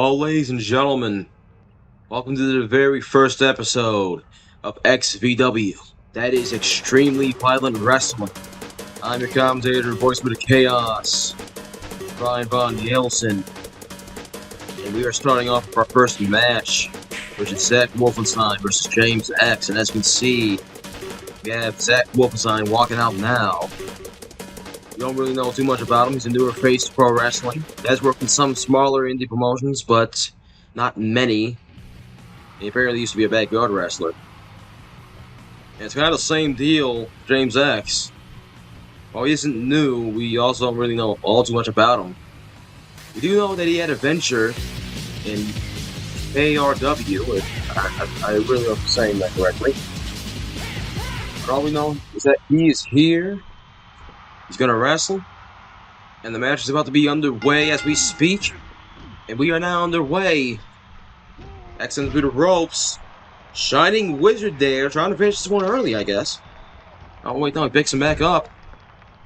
Hello, ladies and gentlemen. Welcome to the very first episode of XVW. That is Extremely Violent Wrestling. I'm your commentator, voice of the chaos, Brian Von Yelson. And we are starting off with our first match, which is Zack Wolfenstein versus James X. And as you can see, we have Zack Wolfenstein walking out now. We don't really know too much about him. He's a newer face to pro wrestling. He has worked in some smaller indie promotions, but not many. He apparently used to be a backyard wrestler. And it's kind of the same deal, James X. While he isn't new, we also don't really know all too much about him. We do know that he had a venture in ARW, if I really hope I'm saying that correctly. But all we know is that he is here. He's gonna wrestle, and the match is about to be underway as we speak. And we are now underway. X through the ropes. Shining Wizard there, trying to finish this one early, I guess. Oh wait, no, he picks him back up.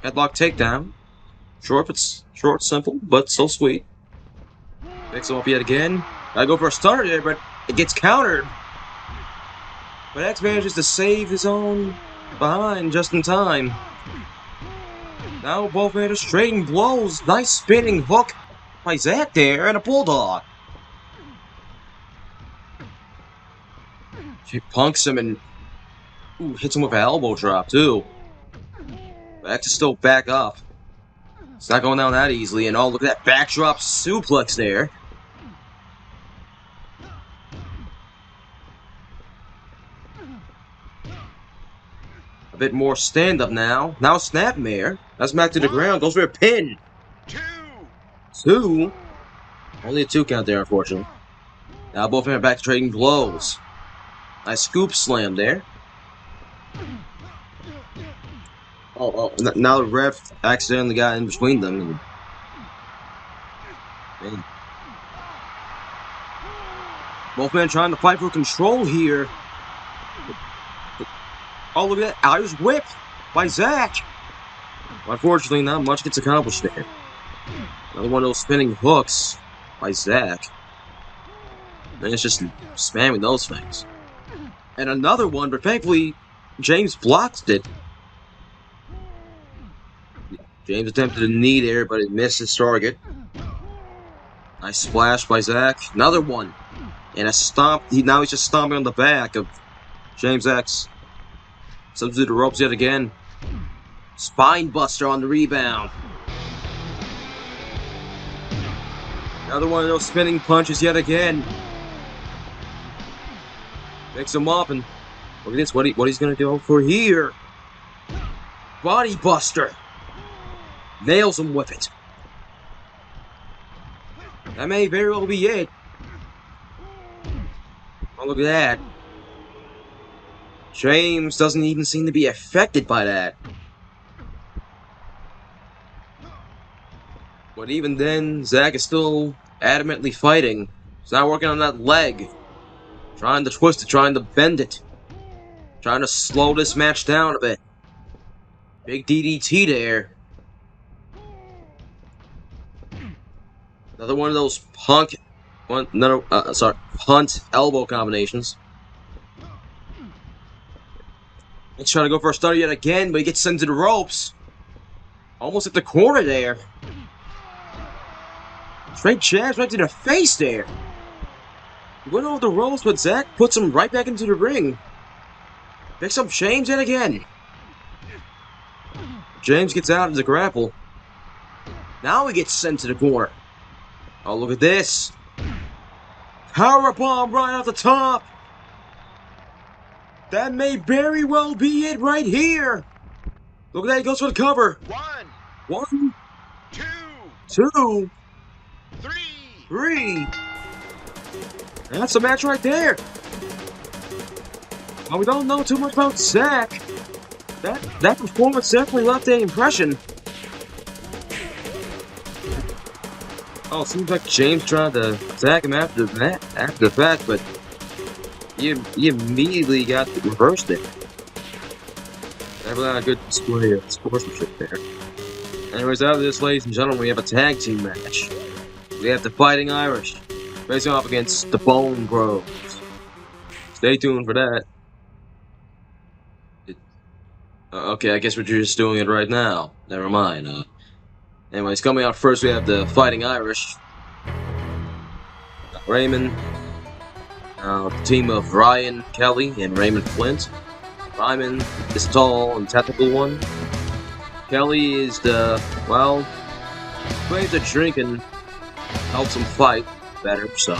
Headlock takedown. Short, simple, but so sweet. Picks him up yet again. Gotta go for a stunner there, but it gets countered. But X manages to save his own behind just in time. Now both men are trading blows. Nice spinning hook by Zack there, and a bulldog. She punks him and hits him with an elbow drop too. Back to still back up. It's not going down that easily, and oh, look at that backdrop suplex there. A bit more stand-up now. Now snapmare. That's back to the ground. Goes for a pin. Two. Only a 2 count there, unfortunately. Now both men are back to trading blows. Nice scoop slam there. Now the ref accidentally got in between them. Man. Both men trying to fight for control here. Oh, look at that Irish whip by Zack. Unfortunately, not much gets accomplished there. Another one of those spinning hooks by Zack. And it's just spamming those things. And another one, but thankfully, James blocked it. James attempted a knee there, but it missed his target. Nice splash by Zack. Another one. And a stomp. Now he's just stomping on the back of James X. Subs to the ropes yet again. Spine buster on the rebound. Another one of those spinning punches yet again. Picks him up and look at this. What he's gonna go for here? Body buster. Nails him with it. That may very well be it. Oh, look at that. James doesn't even seem to be affected by that. But even then, Zack is still adamantly fighting. He's not working on that leg. Trying to twist it, trying to bend it. Trying to slow this match down a bit. Big DDT there. Another one of those punt elbow combinations. He's trying to go for a stunner yet again, but he gets sent to the ropes. Almost at the corner there. Straight jabs right to the face there. He went over the ropes, but Zack puts him right back into the ring. Picks up James yet again. James gets out of the grapple. Now he gets sent to the corner. Oh, look at this. Powerbomb right off the top. That may very well be it right here. Look at that, he goes for the cover. One. Two. Three. And that's the match right there. Well, we don't know too much about Zack. That performance definitely left an impression. Oh, it seems like James tried to attack him after the fact, but he immediately got reversed it. Definitely not a good display of sportsmanship there. Anyways, out of this, ladies and gentlemen, we have a tag team match. We have the Fighting Irish Facing off against the Bone Bros. Stay tuned for that. Okay, I guess we're just doing it right now. Never mind. Anyways, coming out first, we have the Fighting Irish. Raymond. The team of Ryan Kelly and Raymond Flint. Ryan is the tall and technical one. Kelly is the, well, claims to drink and helps him fight better, so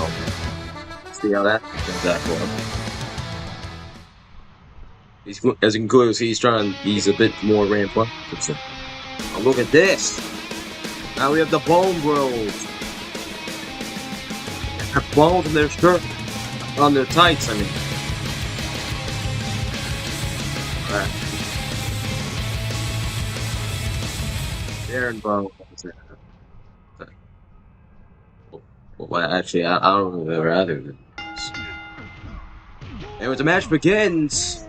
see how that comes out for him. As you can clearly see, he's a bit more rampant. Oh, look at this! Now we have the Bone Bros. They have bones in their shirt, on their tights, I mean. Alright. Aaron Bone. Well, actually, I don't remember either of them. And when the match begins,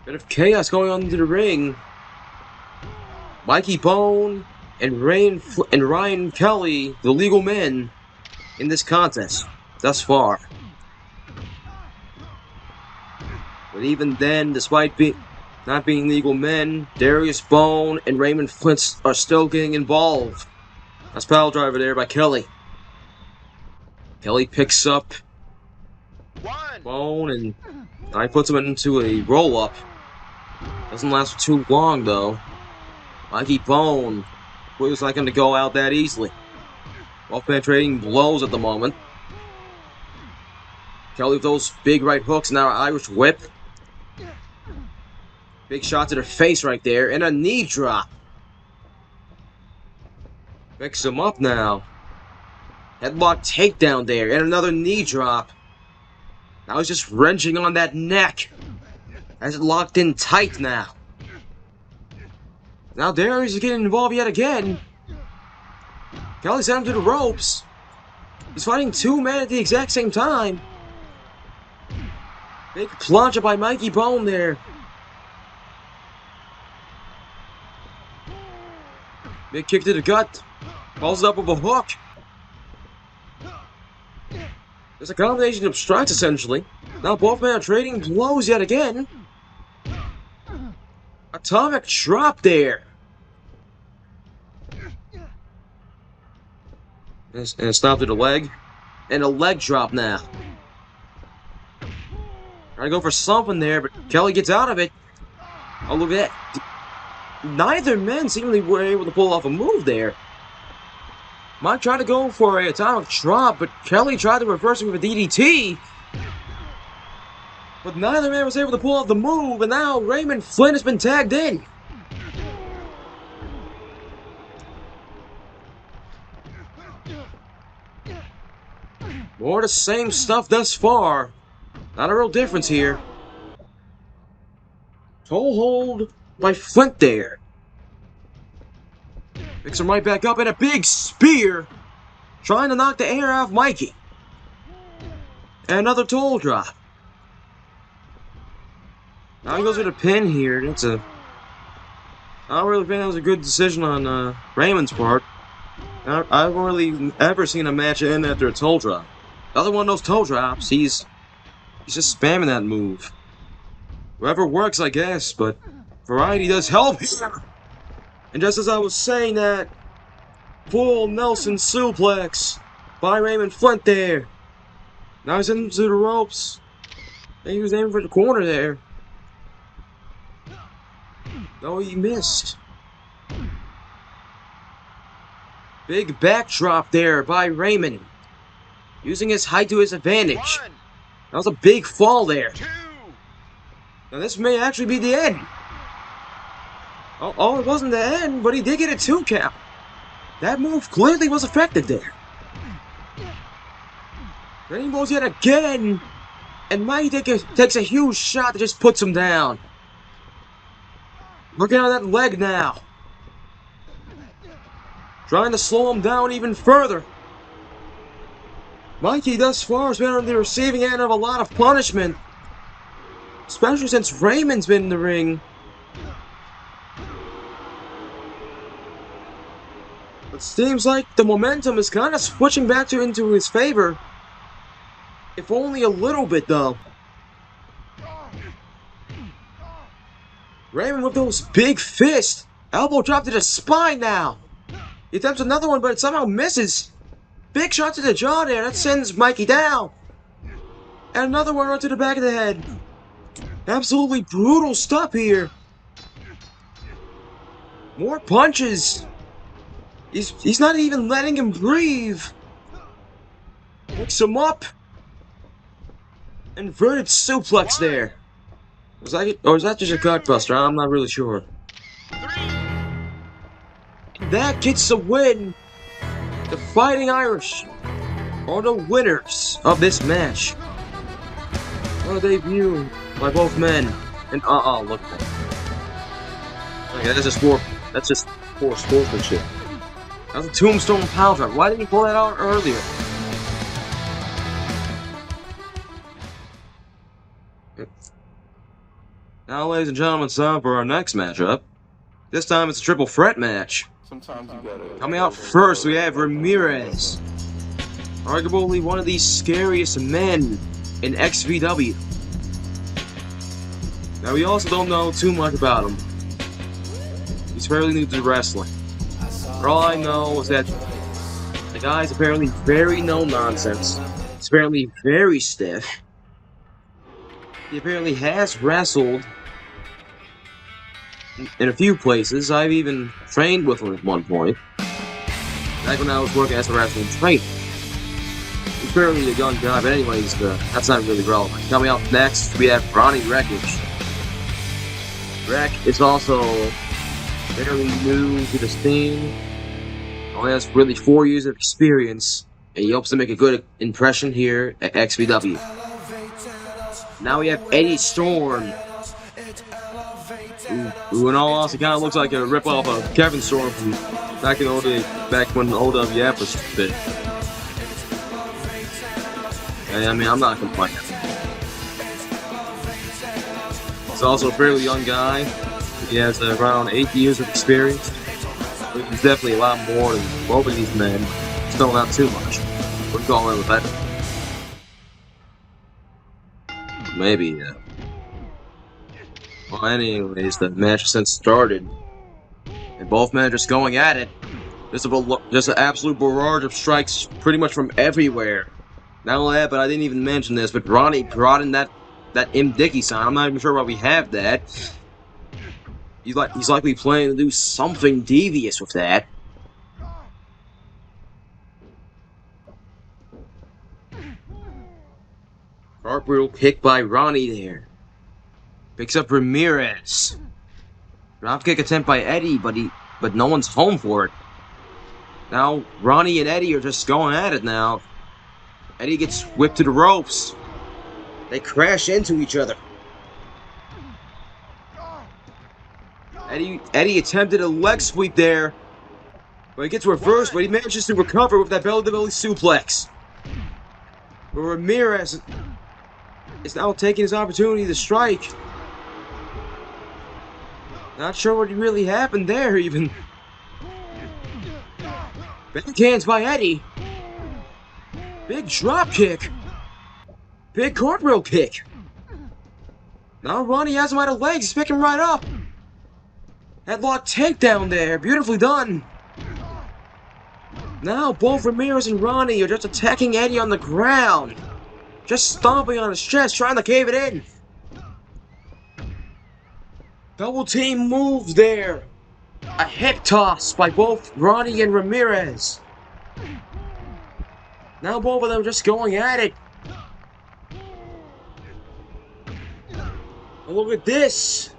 bit of chaos going on into the ring. Mikey Bone and Ryan Kelly, the legal men, in this contest thus far. But even then, despite not being legal men, Darius Bone and Raymond Flint are still getting involved. That's pile driver there by Kelly. Kelly picks up Bone and I puts him into a roll-up. Doesn't last for too long though. Mikey Bone looks like him to go out that easily. Well, penetrating blows at the moment. Kelly with those big right hooks, now an Irish whip. Big shot to the face right there, and a knee drop. Picks him up now. Headlock takedown there, and another knee drop. Now he's just wrenching on that neck. Has it locked in tight now. Now Darius is getting involved yet again. Kelly sent him to the ropes. He's fighting two men at the exact same time. Big plunge by Mikey Bone there. Big kick to the gut. Follows up with a hook. There's a combination of strikes essentially. Now both men are trading blows yet again. Atomic drop there. And a stop to the leg. And a leg drop now. Trying to go for something there, but Kelly gets out of it. Oh, look at that. Neither men seemingly were able to pull off a move there. Mike tried to go for a atomic drop, but Kelly tried to reverse it with a DDT. But neither man was able to pull off the move, and now Raymond Flint has been tagged in. More of the same stuff thus far. Not a real difference here. Toe hold by Flint there. Picks him right back up, and a big spear. Trying to knock the air out of Mikey. And another toe drop. Now he goes with a pin here. That's a... I don't really think that was a good decision on Raymond's part. I haven't really ever seen a match end after a toe drop. The other one of those toe drops, he's just spamming that move. Whoever works, I guess, but variety does help here. And just as I was saying that, full Nelson suplex by Raymond Flint there. Now he's into the ropes. And he was aiming for the corner there. No, he missed. Big backdrop there by Raymond. Using his height to his advantage. That was a big fall there. Now this may actually be the end. Oh, it wasn't the end, but he did get a 2 count. That move clearly was effective there. Rainbows yet again. And Mikey takes a huge shot that just puts him down. Looking at that leg now. Trying to slow him down even further. Mikey thus far has been on the receiving end of a lot of punishment. Especially since Raymond's been in the ring. It seems like the momentum is kind of switching back into his favor. If only a little bit, though. Raymond with those big fists. Elbow drop to the spine now. He attempts another one, but it somehow misses. Big shot to the jaw there. That sends Mikey down. And another one right to the back of the head. Absolutely brutal stuff here. More punches. He's not even letting him breathe. Picks him up. Inverted suplex there. Is that just a cutbuster? I'm not really sure. That gets the win. The Fighting Irish are the winners of this match. What a debut by both men. And look. Okay, that's just poor sportsmanship. That was a tombstone power drive. Why didn't you pull that out earlier? Now, ladies and gentlemen, it's time for our next matchup. This time it's a triple threat match. Coming out first, we have Ramirez. Arguably one of the scariest men in XVW. Now, we also don't know too much about him. He's fairly new to wrestling. But all I know is that the guy's apparently very no-nonsense. He's apparently very stiff. He apparently has wrestled in a few places. I've even trained with him at one point. Back when I was working as a wrestling trainer. He's fairly a young guy, but anyways, that's not really relevant. Coming up next, we have Ronny Reckage. Reck is also fairly new to the scene. Only has really 4 years of experience, and he hopes to make a good impression here at XVW. Now we have Eddie Storm. Who in all honesty kind of looks like a rip-off of Kevin Storm from back when OWF was big. I mean, I'm not complaining. He's also a fairly young guy. He has around 8 years of experience. He's definitely a lot more than both of these men. Still not too much. Wouldn't call him a veteran. Maybe, Well, anyways, the match has since started. And both men are just going at it. Just an absolute barrage of strikes pretty much from everywhere. Not only that, but I didn't even mention this, but Ronny brought in that M. Dickey sign. I'm not even sure why we have that. He's likely planning to do something devious with that. Cartwheel kick by Ronny there. Picks up Ramirez. Dropkick attempt by Eddie, but no one's home for it. Now Ronny and Eddie are just going at it now. Eddie gets whipped to the ropes. They crash into each other. Eddie attempted a leg sweep there, but he gets reversed, but he manages to recover with that belly-to-belly suplex. But Ramirez is now taking his opportunity to strike. Not sure what really happened there, even. Backhands by Eddie. Big drop kick. Big cartwheel kick. Now Ronny has him out of legs. He's picking right up. Headlock takedown there. Beautifully done. Now both Ramirez and Ronny are just attacking Eddie on the ground. Just stomping on his chest, trying to cave it in. Double team moves there. A hip toss by both Ronny and Ramirez. Now both of them just going at it. And look at this.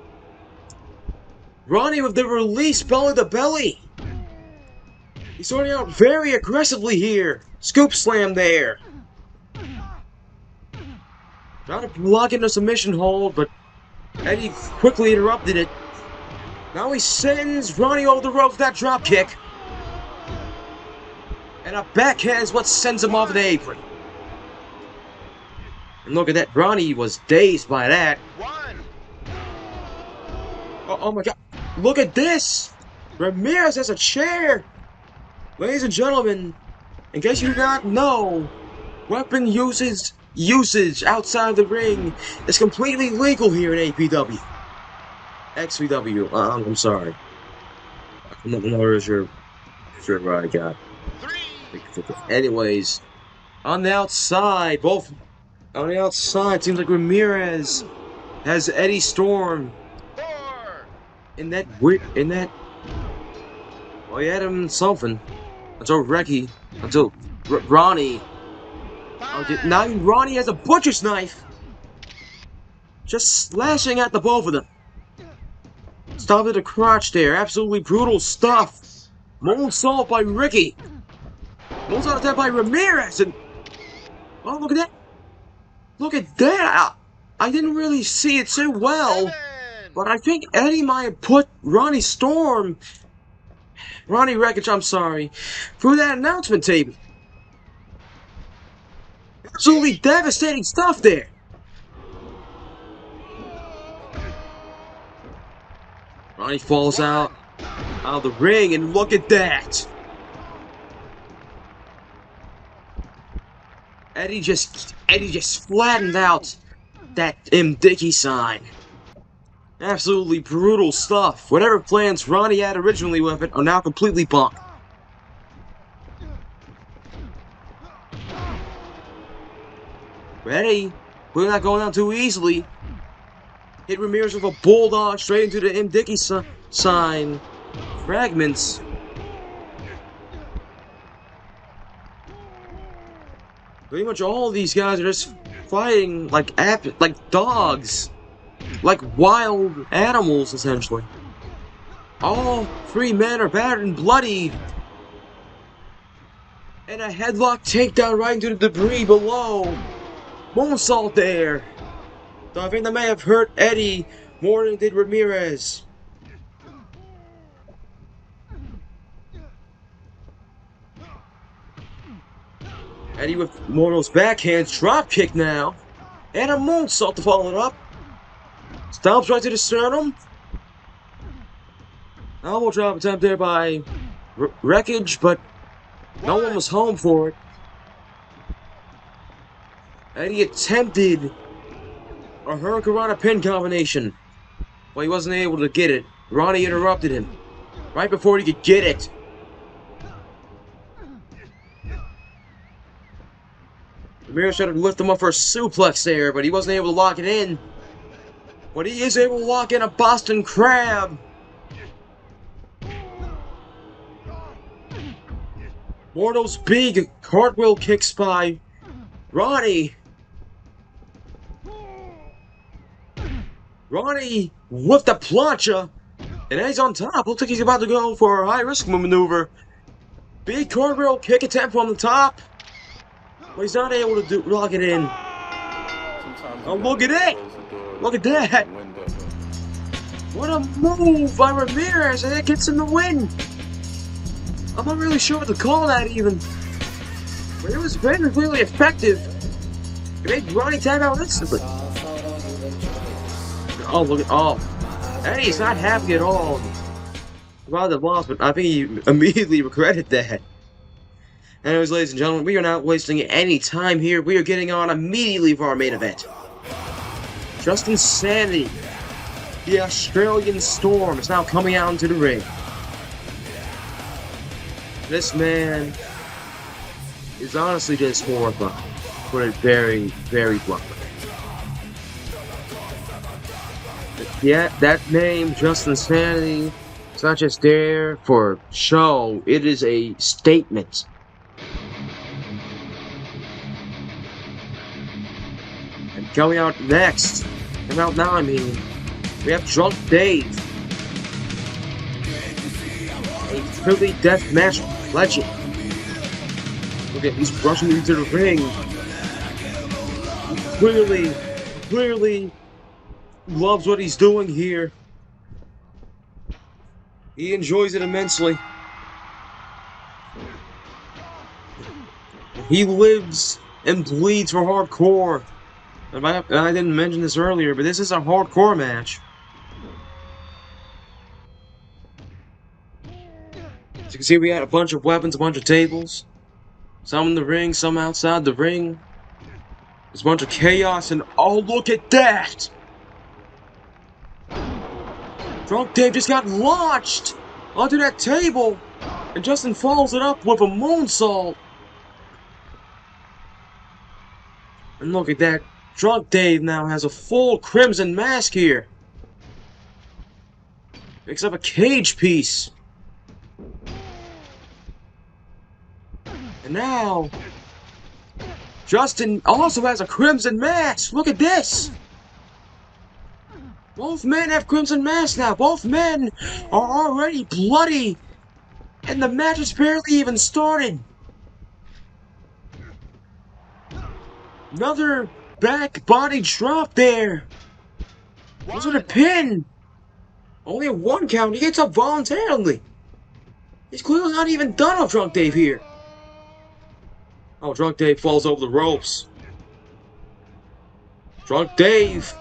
Ronny with the release belly to belly. He's starting out very aggressively here. Scoop slam there. Trying to block in a submission hold, but Eddie quickly interrupted it. Now he sends Ronny over the rope with that drop kick. And a backhand is what sends him off the apron. And look at that, Ronny was dazed by that. Oh my god, look at this! Ramirez has a chair! Ladies and gentlemen, in case you do not know, weapon usage outside the ring is completely legal here in APW. XVW. I'm sorry. I'm not sure what I got. Anyways, on the outside, seems like Ramirez has Eddie Storm. In that. Well, he had him in something. Until Ronny. Now Ronny has a butcher's knife. Just slashing at the both of them. Stop at the crotch there. Absolutely brutal stuff. Moonsault by Ricky. Moonsault attack by Ramirez. And oh, look at that. Look at that. I didn't really see it too well. But I think Eddie might have put Ronny Reckage, I'm sorry, through that announcement table. Absolutely devastating stuff there. Ronny falls out of the ring, and look at that. Eddie just flattened out that Dicky sign. Absolutely brutal stuff. Whatever plans Ronny had originally with it are now completely bunk. Eddie, we're not going down too easily. Hit Ramirez with a bulldog straight into the Dicky sign. Fragments. Pretty much all of these guys are just fighting like dogs. Like wild animals, essentially. All three men are battered and bloodied. And a headlock takedown right into the debris below. Moonsault there. Though I think that may have hurt Eddie more than it did Ramirez. Eddie with more of those backhands, drop kick now. And a moonsault to follow it up. Stomps right to the sternum. Elbow drop attempt there by Reckage, but no one was home for it. Eddie attempted a Hurricanrana pin combination, but he wasn't able to get it. Ronny interrupted him right before he could get it. Ramirez tried to lift him up for a suplex there, but he wasn't able to lock it in. But he is able to lock in a Boston Crab. More of those big cartwheel kicks by Ronny. Ronny with the plancha. And he's on top. Looks like he's about to go for a high-risk maneuver. Big cartwheel kick attempt from the top. But he's not able to lock it in. Oh, look at it! Look at that! What a move by Ramirez, and that gets him the win! I'm not really sure what to call that even. But it was very really effective. It made Ronny tap out instantly. Oh, look at Eddie's not happy at all about the loss, but I think he immediately regretted that. Anyways, ladies and gentlemen, we are not wasting any time here. We are getting on immediately for our main event. Justin Sanity, the Australian Storm, is now coming out into the ring. This man is honestly just horrifying. Put it very, very bluntly. Yeah, that name, Justin Sanity, it's not just there for show, it is a statement. And coming out next, we have Drunk Dave, a Philly deathmatch legend. Look at, he's rushing into the ring. He clearly loves what he's doing here. He enjoys it immensely. He lives and bleeds for hardcore. And I didn't mention this earlier, but this is a hardcore match. As you can see we had a bunch of weapons, a bunch of tables. Some in the ring, some outside the ring. There's a bunch of chaos, and oh, look at that! Drunk Dave just got launched onto that table, and Justin follows it up with a moonsault. And look at that. Drunk Dave now has a full crimson mask here. Picks up a cage piece. And now, Justin also has a crimson mask. Look at this. Both men have crimson masks now. Both men are already bloody. And the match has barely even started. Another back body drop there. Goes with a pin. Only a 1 count. He gets up voluntarily. He's clearly not even done with Drunk Dave here. Oh, Drunk Dave falls over the ropes. Drunk Dave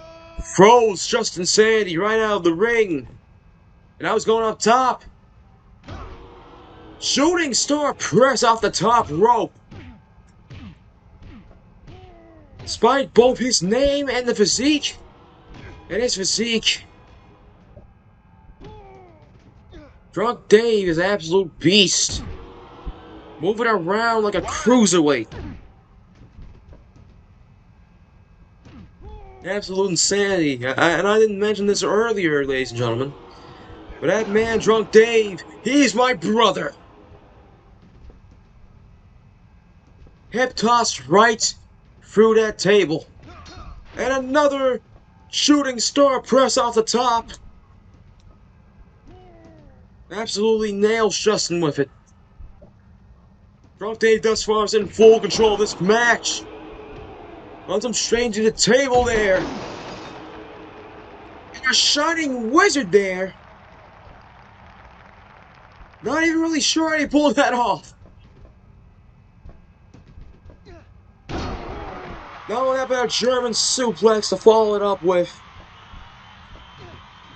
froze Justin Sanity right out of the ring. And I was going up top. Shooting star press off the top rope. Despite both his name and the physique, Drunk Dave is an absolute beast. Moving around like a cruiserweight. Absolute insanity. And I didn't mention this earlier, ladies and gentlemen. But that man, Drunk Dave, he's my brother. Hip toss right through that table. And another shooting star press off the top. Absolutely nails Justin with it. Drunk Dave thus far is in full control of this match. Runs him straight to the table there. And a shining wizard there. Not even really sure how he pulled that off. Now what about a German suplex to follow it up with?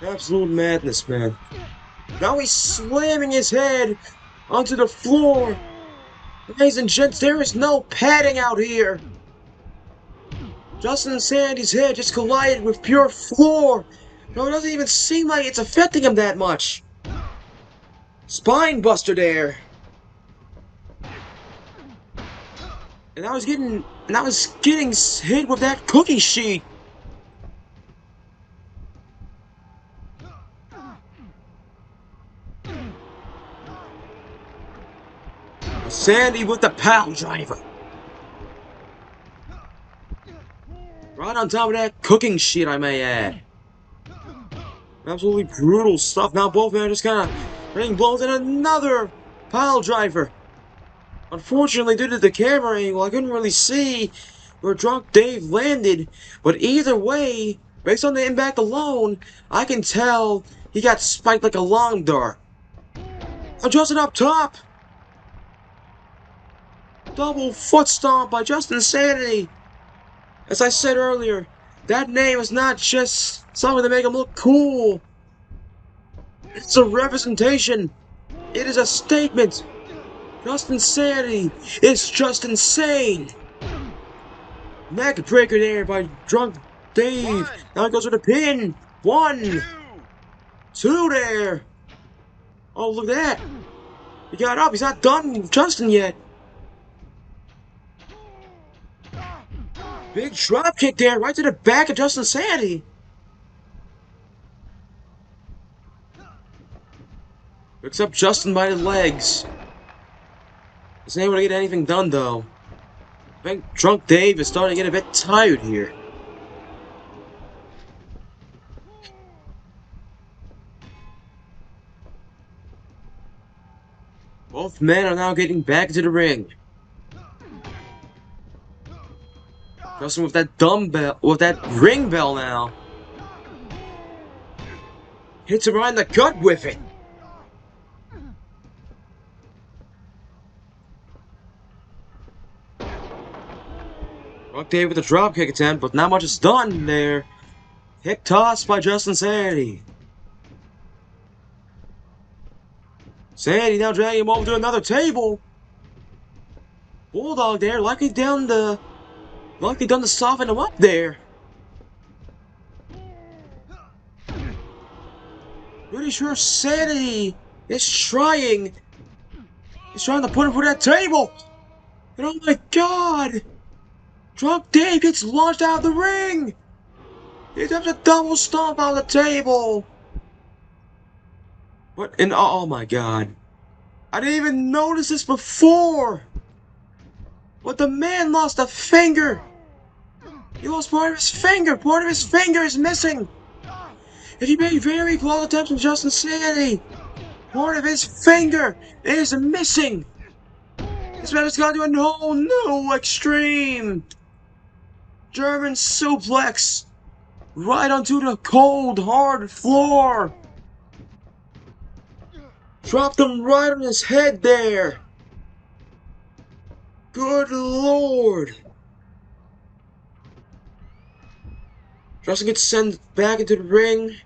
Absolute madness, man. Now he's slamming his head onto the floor. Ladies and gents, there is no padding out here. Justin Sanity's head just collided with pure floor. No, it doesn't even seem like it's affecting him that much. Spine buster there. And I was getting hit with that cookie sheet. Sandy with the pound driver. Right on top of that cooking sheet, I may add. Absolutely brutal stuff. Now both men are just kind of getting blows in another pile driver. Unfortunately, due to the camera angle, I couldn't really see where Drunk Dave landed. But either way, based on the impact alone, I can tell he got spiked like a long dart. Adjusted up top. Double foot stomp by Justin Sanity. As I said earlier, that name is not just something to make him look cool. It's a representation. It is a statement. Justin Sanity is just insane. Neck breaker there by Drunk Dave. Now it goes with a pin. 1, 2 there. Oh, look at that. He got up. He's not done with Justin yet. Big drop kick there, right to the back of Justin Sanity. Picks up Justin by the legs. Isn't able to get anything done though. I think Drunk Dave is starting to get a bit tired here. Both men are now getting back into the ring. Justin with that dumbbell, with that ring bell now. Hits him right in the gut with it. Drunk Dave with a dropkick attempt, but not much is done there. Hip toss by Justin Sanity. Sanity now dragging him over to another table. Bulldog there, likely done to soften him up there. Pretty sure Sanity is trying to put him through that table. And oh my god! Drunk Dave gets launched out of the ring! He attempts a double stomp on the table! What? And oh my god. I didn't even notice this before! But the man lost a finger! He lost part of his finger! Part of his finger is missing! If he made very close attempts with Justin Sanity, part of his finger is missing! This man has gone to a whole new extreme! German suplex! Right onto the cold, hard floor! Dropped him right on his head there! Good lord! Justin gets sent back into the ring.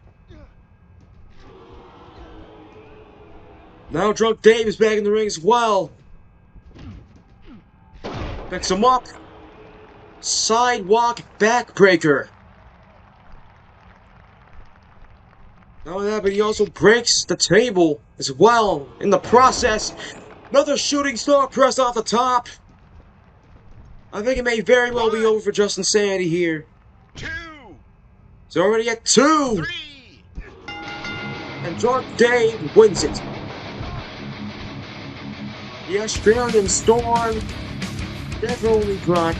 Now Drunk Dave is back in the ring as well. Picks him up. Sidewalk backbreaker. Not only that, but he also breaks the table as well in the process. Another shooting star press off the top. I think it may very well be over for Justin Sanity here. It's already at 2. And Drunk Dave wins it. The Australian Storm definitely brought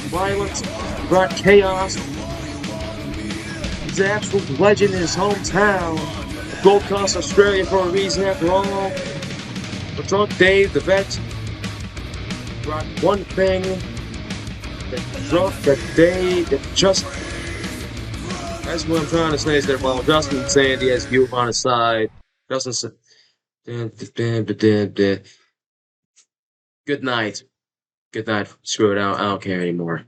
violence, brought chaos. He's an absolute legend in his hometown. Gold Coast, Australia for a reason after all. But Drunk Dave, the vet, brought one thing that's what I'm trying to say is that while Justin Sanity has you on his side, Justin said, good night. Good night. Screw it out. I don't care anymore.